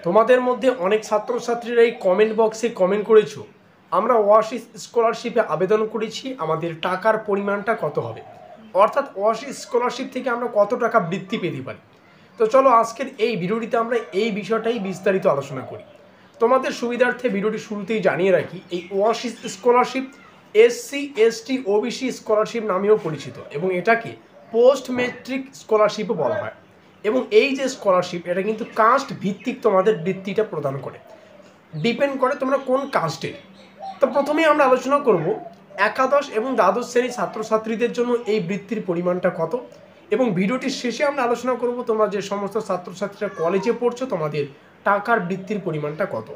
তোমাদের মধ্যে অনেক ছাত্রছাত্রীরা এই কমেন্ট বক্সে কমেন্ট করেছো, আমরা ওয়াসিস স্কলারশিপে আবেদন করেছি, আমাদের টাকার পরিমাণটা কত হবে, অর্থাৎ ওয়াসিস স্কলারশিপ থেকে আমরা কত টাকা বৃত্তি পেতে পারি। তো চলো আজকের এই ভিডিওটিতে আমরা এই বিষয়টাই বিস্তারিত আলোচনা করি। তোমাদের সুবিধার্থে ভিডিওটি শুরুতেই জানিয়ে রাখি, এই OASIS scholarship SC ST OBC scholarship নামেও পরিচিত এবং এটাকে পোস্ট মেট্রিক স্কলারশিপও বলা হয়। এবং এই যে স্কলারশিপ, এটা কিন্তু কাস্ট ভিত্তিক তোমাদের বৃত্তিটা প্রদান করে, ডিপেন্ড করে তোমরা কোন কাস্টের। তো প্রথমেই আমরা আলোচনা করব একাদশ এবং দ্বাদশ শ্রেণীর ছাত্রছাত্রীদের জন্য এই বৃত্তির পরিমাণটা কত, এবং ভিডিওটির শেষে আমরা আলোচনা করব তোমরা যে সমস্ত ছাত্রছাত্রীরা কলেজে পড়ছো তোমাদের টাকার বৃত্তির পরিমাণটা কত।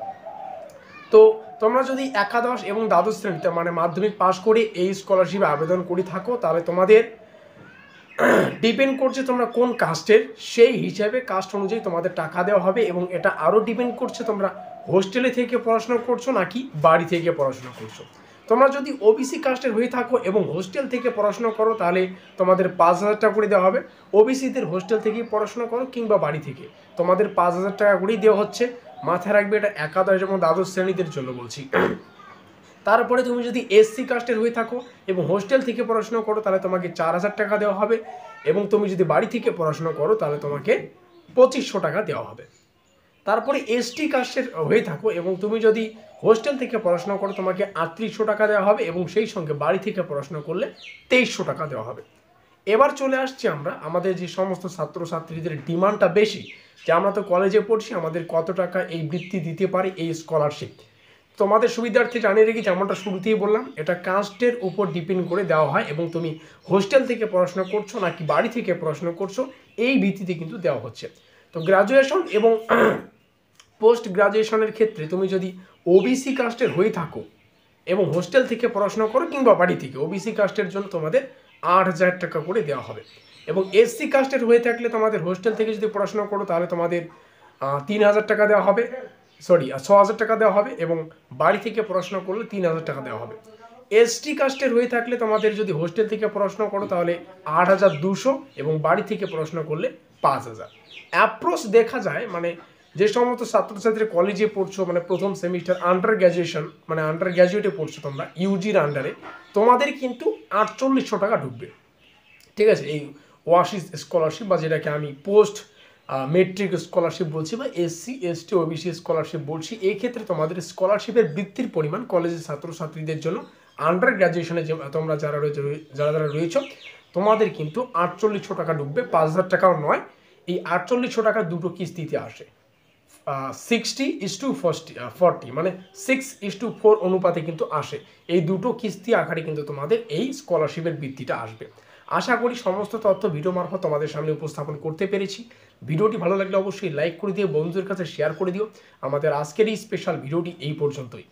তো তোমরা যদি একাদশ এবং দ্বাদশ শ্রেণীতে মানে মাধ্যমিক পাশ করে এই স্কলারশিপে আবেদন করে থাকো, তাহলে তোমাদের ডিপেন্ড করছে তোমরা কোন কাস্টের, সেই হিসাবে কাস্ট অনুযায়ী তোমাদের টাকা দেওয়া হবে। এবং এটা আরও ডিপেন্ড করছে তোমরা হোস্টেলে থেকে পড়াশোনা করছো নাকি বাড়ি থেকে পড়াশোনা করছো। তোমরা যদি ওবিসি কাস্টের হয়ে থাকো এবং হোস্টেল থেকে পড়াশোনা করো, তাহলে তোমাদের 5,000 টাকা করে দেওয়া হবে। ওবিসিদের হোস্টেল থেকেই পড়াশোনা করো কিংবা বাড়ি থেকে, তোমাদের 5,000 টাকা করেই দেওয়া হচ্ছে। মাথায় রাখবে, এটা একাদশ এবং দ্বাদশ শ্রেণীদের জন্য বলছি। তারপরে তুমি যদি এসসি কাস্টের হয়ে থাকো এবং হোস্টেল থেকে পড়াশোনা করো, তাহলে তোমাকে 4,000 টাকা দেওয়া হবে। এবং তুমি যদি বাড়ি থেকে পড়াশোনা করো, তাহলে তোমাকে 2,500 টাকা দেওয়া হবে। তারপরে এসটি কাস্টের হয়ে থাকো এবং তুমি যদি হোস্টেল থেকে পড়াশোনা করো, তোমাকে 3,800 টাকা দেওয়া হবে এবং সেই সঙ্গে বাড়ি থেকে পড়াশোনা করলে 2,300 টাকা দেওয়া হবে। এবার চলে আসছি আমরা আমাদের যে সমস্ত ছাত্রছাত্রীদের ডিমান্ডটা বেশি, যে আমরা তো কলেজে পড়ছি, আমাদের কত টাকা এই বৃত্তি দিতে পারে এই স্কলারশিপ। তোমাদের সুবিধার্থে জানিয়ে রেখে, যেমনটা শুরুতেই বললাম, এটা কাস্টের উপর ডিপেন্ড করে দেওয়া হয় এবং তুমি হোস্টেল থেকে পড়াশোনা করছো নাকি বাড়ি থেকে পড়াশোনা করছো, এই ভিত্তিতে কিন্তু দেওয়া হচ্ছে। তো গ্রাজুয়েশন এবং পোস্ট গ্রাজুয়েশনের ক্ষেত্রে তুমি যদি ওবিসি কাস্টের হয়ে থাকো এবং হোস্টেল থেকে পড়াশোনা করো কিংবা বাড়ি থেকে, ওবিসি কাস্টের জন্য তোমাদের 8,000 টাকা করে দেওয়া হবে। এবং এসসি কাস্টের হয়ে থাকলে তোমাদের হোস্টেল থেকে যদি পড়াশোনা করো, তাহলে তোমাদের 3,000 টাকা দেওয়া হবে, 6,000 টাকা দেওয়া হবে। এবং বাড়ি থেকে পড়াশোনা করলে 3,000 টাকা দেওয়া হবে। এসটি কাস্টের হয়ে থাকলে তোমাদের যদি হোস্টেল থেকে পড়াশোনা করো, তাহলে 8,200 এবং বাড়ি থেকে পড়াশোনা করলে 5,000। অ্যাপ্রোচ দেখা যায়, মানে যে সমস্ত ছাত্রছাত্রী কলেজে পড়ছো, মানে প্রথম সেমিস্টার আন্ডার গ্র্যাজুয়েশন, মানে আন্ডার গ্র্যাজুয়েটে পড়ছো তোমরা ইউজির আন্ডারে, তোমাদের কিন্তু 4,800 টাকা ঢুকবে। ঠিক আছে, এই ওয়াসিস স্কলারশিপ বা যেটাকে আমি পোস্ট মেট্রিক স্কলারশিপ বলছি বা এসসি এসটি ওবিসি স্কলারশিপ বলছি, এই ক্ষেত্রে তোমাদের স্কলারশিপের বৃত্তির পরিমাণ কলেজের ছাত্রছাত্রীদের জন্য আন্ডার গ্র্যাজুয়েশনে যে তোমরা যারা রয়েছো, তোমাদের কিন্তু 4,800 টাকা ঢুকবে, 5,000 টাকাও নয়। এই 4,800 টাকা দুটো কিস্তিতে আসে, 60:40, মানে 6:4 অনুপাতে কিন্তু আসে। এই দুটো কিস্তি আকারে কিন্তু তোমাদের এই স্কলারশিপের বৃত্তিটা আসবে। আশা করি সমস্ত তথ্য ভিডিও মারফত তোমাদের সামনে উপস্থাপন করতে পেরেছি। ভিডিওটি ভালো লাগলে অবশ্যই লাইক করে দিও, বন্ধুদের কাছে শেয়ার করে দিও। আমাদের আজকের এই স্পেশাল ভিডিওটি এই পর্যন্তই।